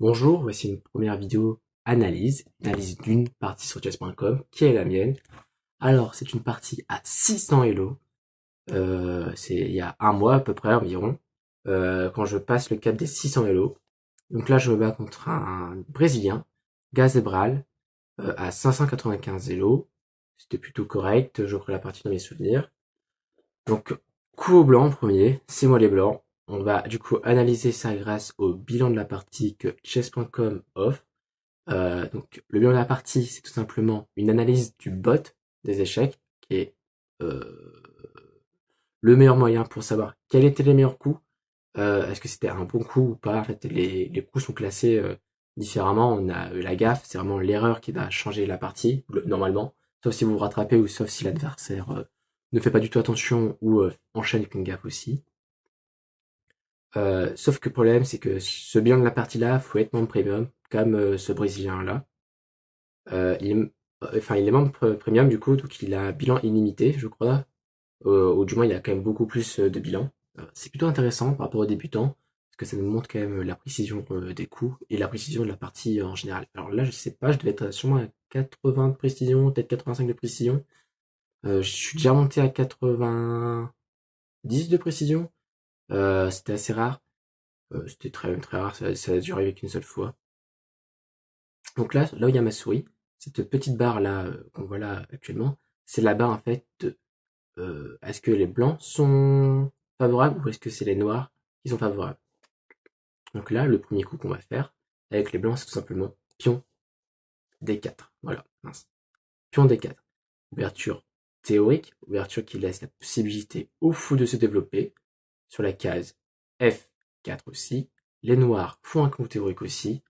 Bonjour, voici une première vidéo analyse d'une partie sur chess.com qui est la mienne. Alors, c'est une partie à 600 Elo, c'est il y a un mois à peu près environ, quand je passe le cap des 600 Elo. Donc là, je me bats contre un Brésilien, Gazebral, à 595 Elo. C'était plutôt correct, je crois la partie dans mes souvenirs. Donc, coup au blanc en premier, c'est moi les blancs. On va du coup analyser ça grâce au bilan de la partie que chess.com offre. Donc, le bilan de la partie, c'est tout simplement une analyse du bot des échecs, qui est euh, le meilleur moyen pour savoir quels étaient les meilleurs coups. Est-ce que c'était un bon coup ou pas? En fait, les coups sont classés différemment. On a la gaffe, c'est vraiment l'erreur qui va changer la partie, normalement. Sauf si vous vous rattrapez ou sauf si l'adversaire ne fait pas du tout attention ou enchaîne avec une gaffe aussi. Sauf que le problème, c'est que ce bilan de la partie-là, faut être membre premium, comme ce Brésilien-là. Il est membre premium du coup, donc il a un bilan illimité, je crois. Ou du moins, il a quand même beaucoup plus de bilan. C'est plutôt intéressant par rapport aux débutants, parce que ça nous montre quand même la précision des coups et la précision de la partie en général. Alors là, je sais pas, je devais être sûrement à 80 de précision, peut-être 85 de précision. Je suis déjà monté à 90 de précision. C'était assez rare. C'était très rare, ça a duré avec une seule fois. Donc là où il y a ma souris, cette petite barre là qu'on voit là actuellement, c'est la barre en fait de est-ce que les blancs sont favorables ou est-ce que c'est les noirs qui sont favorables. Donc là, le premier coup qu'on va faire avec les blancs, c'est tout simplement pion D4. Voilà, mince. Pion D4. Ouverture théorique, ouverture qui laisse la possibilité au fou de se développer. Sur la case F4 aussi. Les noirs font un coup théorique aussi,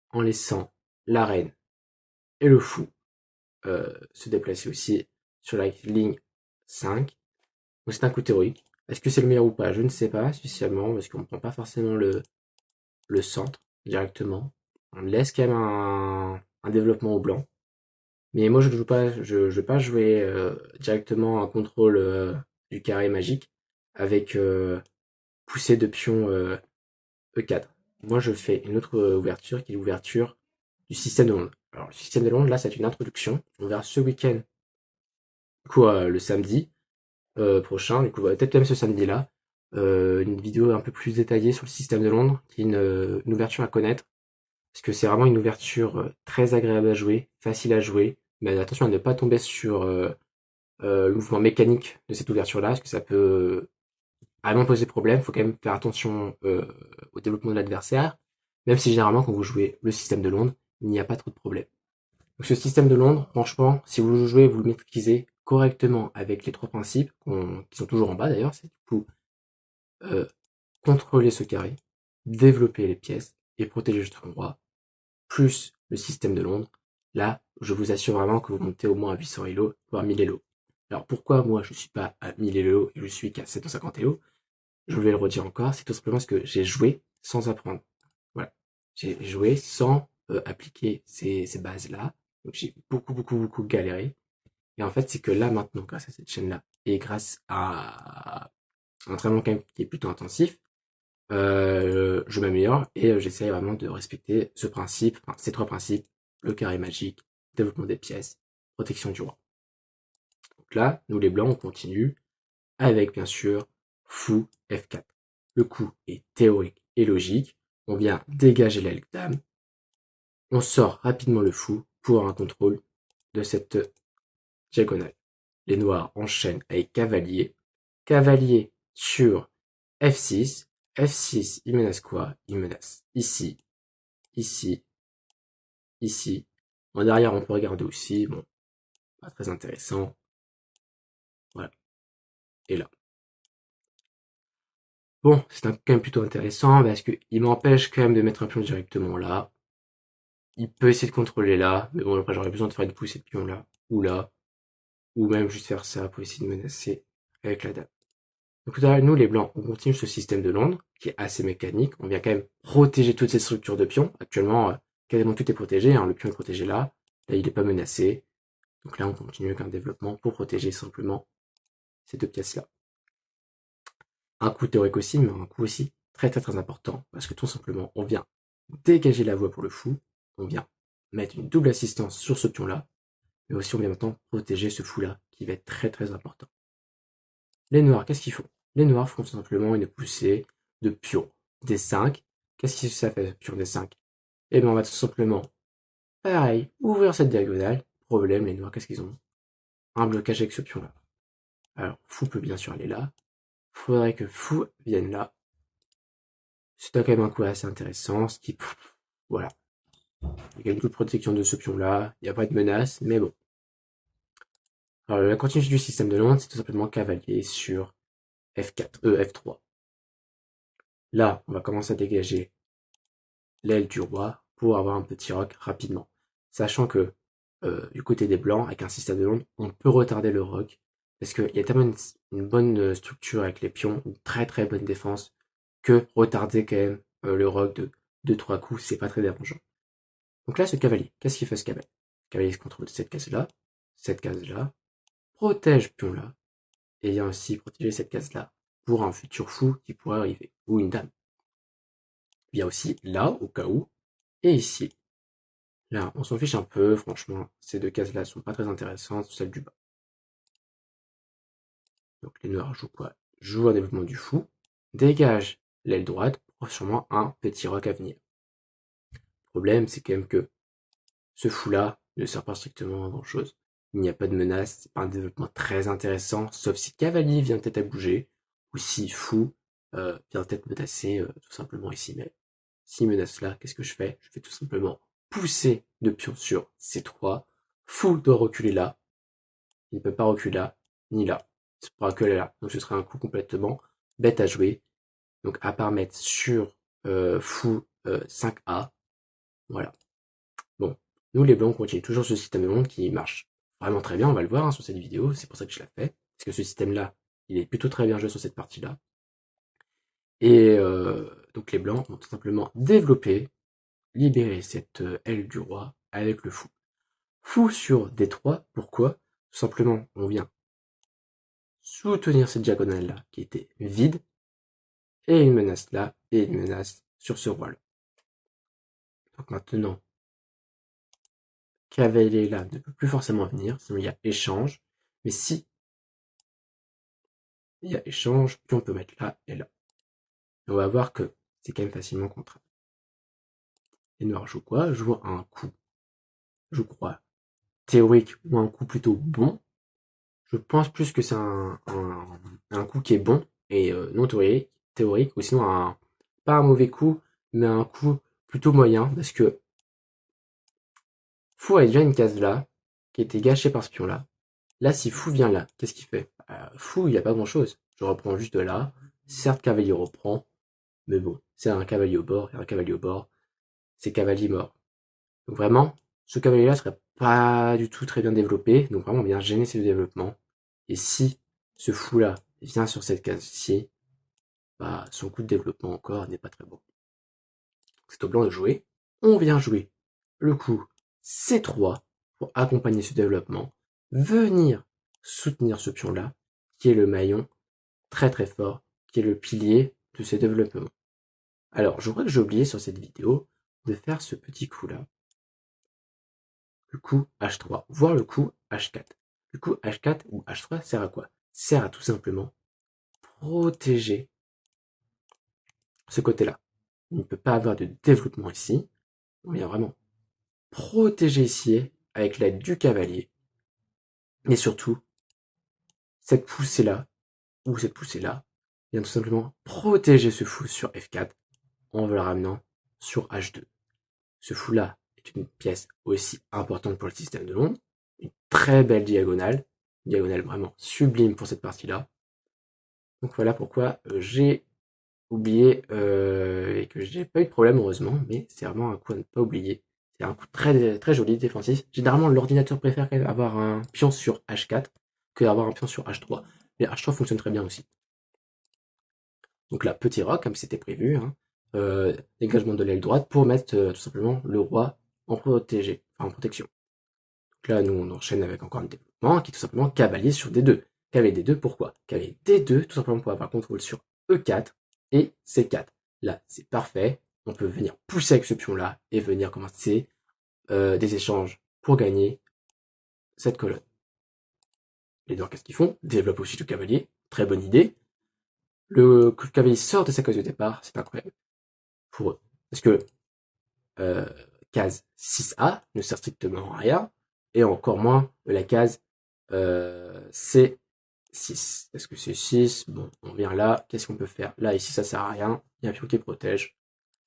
en laissant la reine et le fou se déplacer aussi sur la ligne 5. Donc c'est un coup théorique. Est-ce que c'est le meilleur ou pas? Je ne sais pas spécialement, parce qu'on ne prend pas forcément le centre directement. On laisse quand même un développement au blanc. Mais moi je ne joue pas, je ne vais pas jouer directement un contrôle du carré magique avec poussée de pion E4. Moi je fais une autre ouverture qui est l'ouverture du système de Londres. Alors le système de Londres, là c'est une introduction. On verra ce week-end, du coup le samedi prochain, du coup peut-être même ce samedi-là, une vidéo un peu plus détaillée sur le système de Londres, qui est une ouverture à connaître, parce que c'est vraiment une ouverture très agréable à jouer, facile à jouer, mais attention à ne pas tomber sur le mouvement mécanique de cette ouverture-là, parce que ça peut vraiment poser problème. Il faut quand même faire attention au développement de l'adversaire, même si généralement quand vous jouez le système de Londres, il n'y a pas trop de problème. Donc ce système de Londres, franchement, si vous le jouez, vous le maîtrisez correctement avec les trois principes, qui sont toujours en bas d'ailleurs, c'est du coup euh, contrôler ce carré, développer les pièces et protéger le roi, plus le système de Londres. Là, je vous assure vraiment que vous montez au moins à 800 Elo, voire 1000 Elo. Alors pourquoi moi je ne suis pas à 1000 Elo et je suis qu'à 750 Elo? Je vais le redire encore, c'est tout simplement parce que j'ai joué sans apprendre. Voilà. J'ai joué sans appliquer ces bases-là. Donc j'ai beaucoup galéré. Et en fait, c'est que là maintenant, grâce à cette chaîne-là, et grâce à un entraînement quand même qui est plutôt intensif, je m'améliore et j'essaie vraiment de respecter ce principe, enfin, ces trois principes, le carré magique, développement des pièces, protection du roi. Donc là, nous les blancs, on continue avec bien sûr fou F4. Le coup est théorique et logique. On vient dégager la dame. On sort rapidement le fou pour un contrôle de cette diagonale. Les noirs enchaînent avec cavalier. Cavalier sur F6. F6, il menace quoi? Il menace ici, ici, ici. En derrière, on peut regarder aussi. Bon, pas très intéressant. Voilà. Et là. Bon, c'est quand même plutôt intéressant parce qu'il m'empêche quand même de mettre un pion directement là. Il peut essayer de contrôler là, mais bon, après j'aurais besoin de faire une poussée de pion là, ou même juste faire ça pour essayer de menacer avec la dame. Donc là, nous les blancs, on continue ce système de Londres, qui est assez mécanique. On vient quand même protéger toutes ces structures de pions. Actuellement, quasiment tout est protégé, hein. Le pion est protégé là il n'est pas menacé. Donc là, on continue avec un développement pour protéger simplement ces deux pièces-là. Un coup théorique aussi, mais un coup aussi très important, parce que tout simplement, on vient dégager la voie pour le fou. On vient mettre une double assistance sur ce pion-là. Mais aussi, on vient maintenant protéger ce fou-là, qui va être très très important. Les noirs, qu'est-ce qu'ils font? Les noirs font simplement une poussée de pion D5. Qu'est-ce que ça fait, pion D5? Eh bien, on va tout simplement, pareil, ouvrir cette diagonale. Problème, les noirs, qu'est-ce qu'ils ont? Un blocage avec ce pion-là. Alors, fou peut bien sûr aller là. Faudrait que fou vienne là. C'est quand même un coup assez intéressant, ce qui... Voilà. Il y a quand même toute protection de ce pion-là. Il n'y a pas de menace, mais bon. Alors, la continuité du système de Londres, c'est tout simplement cavalier sur F4, F3. Là, on va commencer à dégager l'aile du roi pour avoir un petit roc rapidement. Sachant que du côté des blancs, avec un système de Londres, on peut retarder le roc parce qu'il y a tellement une bonne structure avec les pions, une très très bonne défense, que retarder quand même le roc de 2-3 coups, c'est pas très dérangeant. Donc là, ce cavalier, qu'est-ce qu'il fait ce cavalier? Le cavalier se contrôle cette case-là, protège pion là, et vient aussi protéger cette case-là pour un futur fou qui pourrait arriver, ou une dame. Il y a aussi là, au cas où, et ici. Là, on s'en fiche un peu, franchement, ces deux cases-là sont pas très intéressantes, celle du bas. Donc les noirs jouent quoi? Jouent un développement du fou, dégage l'aile droite pour sûrement un petit roc à venir. Le problème, c'est quand même que ce fou-là ne sert pas strictement à grand-chose. Il n'y a pas de menace, c'est pas un développement très intéressant, sauf si cavalier vient peut-être à bouger, ou si fou vient peut-être menacer tout simplement ici. Mais s'il menace là, qu'est-ce que je fais? Je vais tout simplement pousser de pion sur C3. Fou doit reculer là. Il ne peut pas reculer là, ni là. Il ne pourra que là. Donc ce sera un coup complètement bête à jouer. Donc à part mettre sur fou 5A. Voilà. Bon, nous les blancs, on continue toujours ce système de monde qui marche vraiment très bien. On va le voir sur cette vidéo. C'est pour ça que je l'ai fait. Parce que ce système-là, il est plutôt très bien joué sur cette partie-là. Et donc les blancs vont tout simplement développer, libérer cette aile du roi avec le fou. Fou sur D3, pourquoi? Tout simplement, on vient soutenir cette diagonale-là qui était vide, et une menace là, et une menace sur ce roi-là. Donc maintenant, cavalier là ne peut plus forcément venir, sinon il y a échange, mais si il y a échange, puis on peut mettre là et là. Et on va voir que c'est quand même facilement contraint. Les noirs jouent quoi? Jouent un coup, je crois, théorique ou un coup plutôt bon. Je pense plus que c'est un coup qui est bon et non théorique, ou sinon pas un mauvais coup, mais un coup plutôt moyen, parce que Fou a déjà une case là, qui était gâchée par ce pion là. Là, si Fou vient là, qu'est-ce qu'il fait? Fou, il n'y a pas grand chose. Je reprends juste de là. Certes, cavalier reprend, mais bon, c'est un cavalier au bord, et un cavalier au bord, c'est cavalier mort. Donc vraiment, ce cavalier-là serait pas du tout très bien développé, donc vraiment bien gêner ses développements. Et si ce fou-là vient sur cette case-ci, bah, son coup de développement encore n'est pas très bon. C'est au blanc de jouer. On vient jouer le coup C3 pour accompagner ce développement, venir soutenir ce pion-là, qui est le maillon très très fort, qui est le pilier de ces développements. Alors, je crois que j'ai oublié sur cette vidéo de faire ce petit coup-là. Le coup H3, voire le coup H4. Le coup H4 ou H3 sert à quoi? Sert à tout simplement protéger ce côté-là. Il ne peut pas avoir de développement ici. On vient vraiment protéger ici avec l'aide du cavalier. Et surtout, cette poussée-là, ou cette poussée-là, vient tout simplement protéger ce fou sur F4 en le ramenant sur H2. Ce fou-là est une pièce aussi importante pour le système de Londres. Une très belle diagonale. Une diagonale vraiment sublime pour cette partie-là. Donc voilà pourquoi j'ai oublié et que j'ai pas eu de problème heureusement, mais c'est vraiment un coup à ne pas oublier. C'est un coup très, très joli défensif. Généralement, l'ordinateur préfère quand même avoir un pion sur H4 que d'avoir un pion sur H3. Mais H3 fonctionne très bien aussi. Donc là, petit roc, comme c'était prévu, hein, dégagement de l'aile droite pour mettre tout simplement le roi en protégé, enfin en protection. Donc là, nous, on enchaîne avec encore un développement qui est tout simplement cavalier sur D2. Cavalier D2, pourquoi? Cavalier D2, tout simplement pour avoir contrôle sur E4 et C4. Là, c'est parfait. on peut venir pousser avec ce pion-là et venir commencer des échanges pour gagner cette colonne. Les noirs, qu'est-ce qu'ils font? Développent aussi le cavalier. Très bonne idée. Le cavalier sort de sa case de départ, c'est incroyable pour eux. Parce que case 6A ne sert strictement à rien, et encore moins la case C6. Est-ce que c'est 6? Bon, on vient là, qu'est-ce qu'on peut faire? Là, ici, ça sert à rien, il y a un pion qui protège.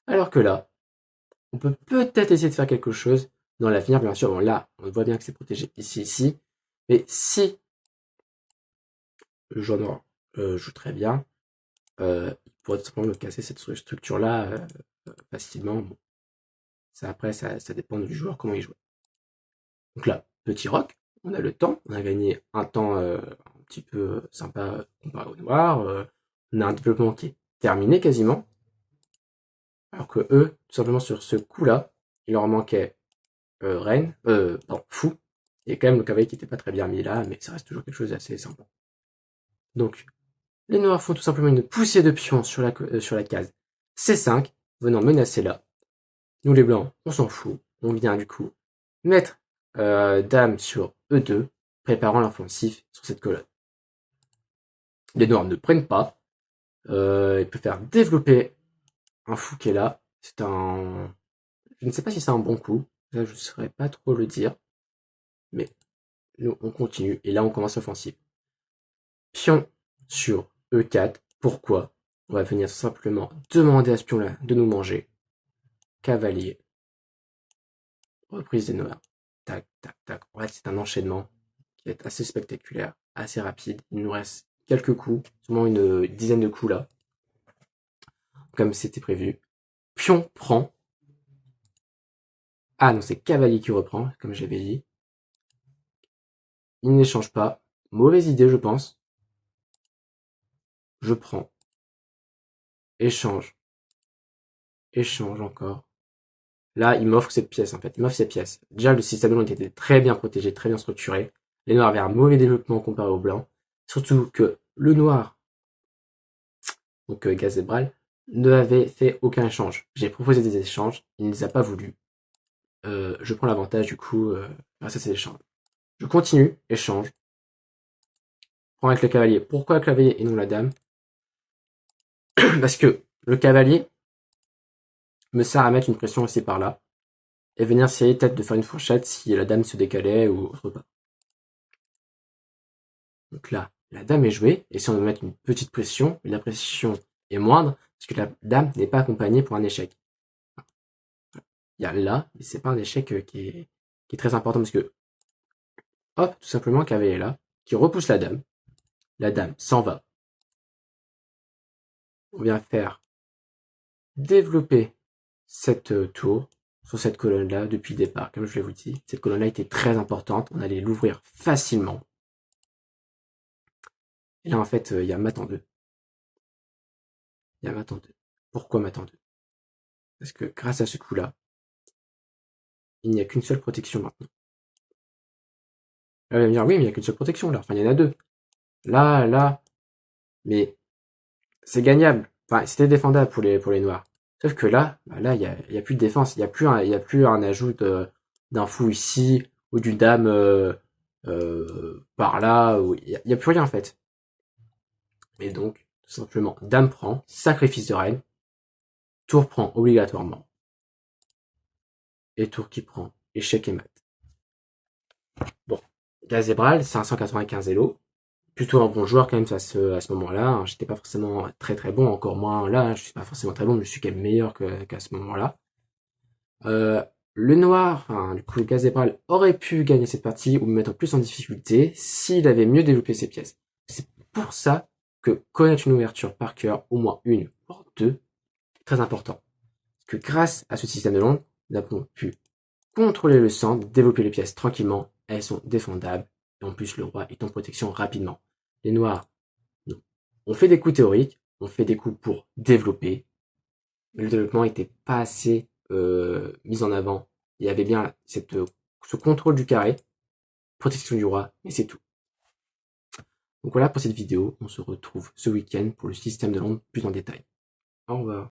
Alors que là, on peut peut-être essayer de faire quelque chose dans l'avenir, bien sûr. Bon, là, on voit bien que c'est protégé ici. Mais si le joueur noir joue très bien, il pourrait tout simplement me casser cette structure-là facilement. Bon. Après, ça dépend du joueur, comment il joue. Donc là, petit roc, on a le temps, on a gagné un temps un petit peu sympa comparé au noir. On a un développement qui est terminé quasiment. Alors que eux, tout simplement sur ce coup-là, il leur manquait reine, fou. Et quand même le cavalier qui était pas très bien mis là, mais ça reste toujours quelque chose d'assez sympa. Donc, les noirs font tout simplement une poussée de pions sur la case C5, venant menacer là. Nous les blancs, on s'en fout. On vient du coup mettre dame sur E2, préparant l'offensive sur cette colonne. Les noirs ne prennent pas. Ils peuvent faire développer un fou qui est là. C'est un... Je ne sais pas si c'est un bon coup. Là, je ne saurais pas trop le dire. Mais nous, on continue. Et là, on commence l'offensive. Pion sur E4. Pourquoi? On va venir simplement demander à ce pion-là de nous manger. Cavalier. Reprise des noirs. Tac, tac, tac. En fait, c'est un enchaînement qui va être assez spectaculaire, assez rapide. Il nous reste quelques coups, sûrement une dizaine de coups là, comme c'était prévu. Pion prend. Ah non, c'est cavalier qui reprend, comme j'avais dit. Il n'échange pas. Mauvaise idée, je pense. Je prends. Échange. Échange encore. Là, il m'offre cette pièce, en fait. Il m'offre cette pièce. Déjà, le système de l'onde était très bien protégé, très bien structuré. Les noirs avaient un mauvais développement comparé au blanc. Surtout que le noir, donc Gazebral, ne avait fait aucun échange. J'ai proposé des échanges, il ne les a pas voulu. Je prends l'avantage du coup grâce à ces échanges. Je continue, échange. Prends avec le cavalier. Pourquoi le cavalier et non la dame? Parce que le cavalier me sert à mettre une pression aussi par là et venir essayer peut-être de faire une fourchette si la dame se décalait ou autre part. Donc là, la dame est jouée, et si on veut mettre une petite pression, mais la pression est moindre, parce que la dame n'est pas accompagnée pour un échec. Il y a là, mais c'est pas un échec qui est très important, parce que, hop, tout simplement, cavalier est là, qui repousse la dame s'en va. On vient faire développer cette tour sur cette colonne-là depuis le départ, comme je l'ai vous dit. Cette colonne-là était très importante, on allait l'ouvrir facilement. Et là, en fait, il y a mat en 2. Il y a mat en 2. Pourquoi mat en 2? Parce que grâce à ce coup-là, il n'y a qu'une seule protection maintenant. Elle va me dire, oui, mais il n'y a qu'une seule protection là. Enfin, il y en a deux. Là, mais c'est gagnable. Enfin, c'était défendable pour les noirs. Sauf que là, là, il y a plus de défense. Il y a plus un ajout d'un fou ici ou d'une dame par là. Il y a plus rien en fait. Et donc, tout simplement, dame prend, sacrifice de reine, tour prend obligatoirement. Et tour qui prend, échec et mat. Bon, Gazebral, 595 Elo. Plutôt un bon joueur quand même à ce moment-là. J'étais pas forcément très très bon, encore moins là, je suis pas forcément très bon, mais je suis quand même meilleur qu'à ce moment-là. Le noir, enfin, du coup, Gazebral aurait pu gagner cette partie ou me mettre plus en difficulté s'il avait mieux développé ses pièces. C'est pour ça que connaître une ouverture par cœur, au moins une, voire deux, est très important. Parce que grâce à ce système de l'onde, nous avons pu contrôler le centre, développer les pièces tranquillement, elles sont défendables, et en plus le roi est en protection rapidement. Les noirs, non. On fait des coups théoriques, on fait des coups pour développer, mais le développement n'était pas assez mis en avant. Il y avait bien ce contrôle du carré, protection du roi, mais c'est tout. Donc voilà pour cette vidéo, on se retrouve ce week-end pour le système de l'onde plus en détail. Au revoir.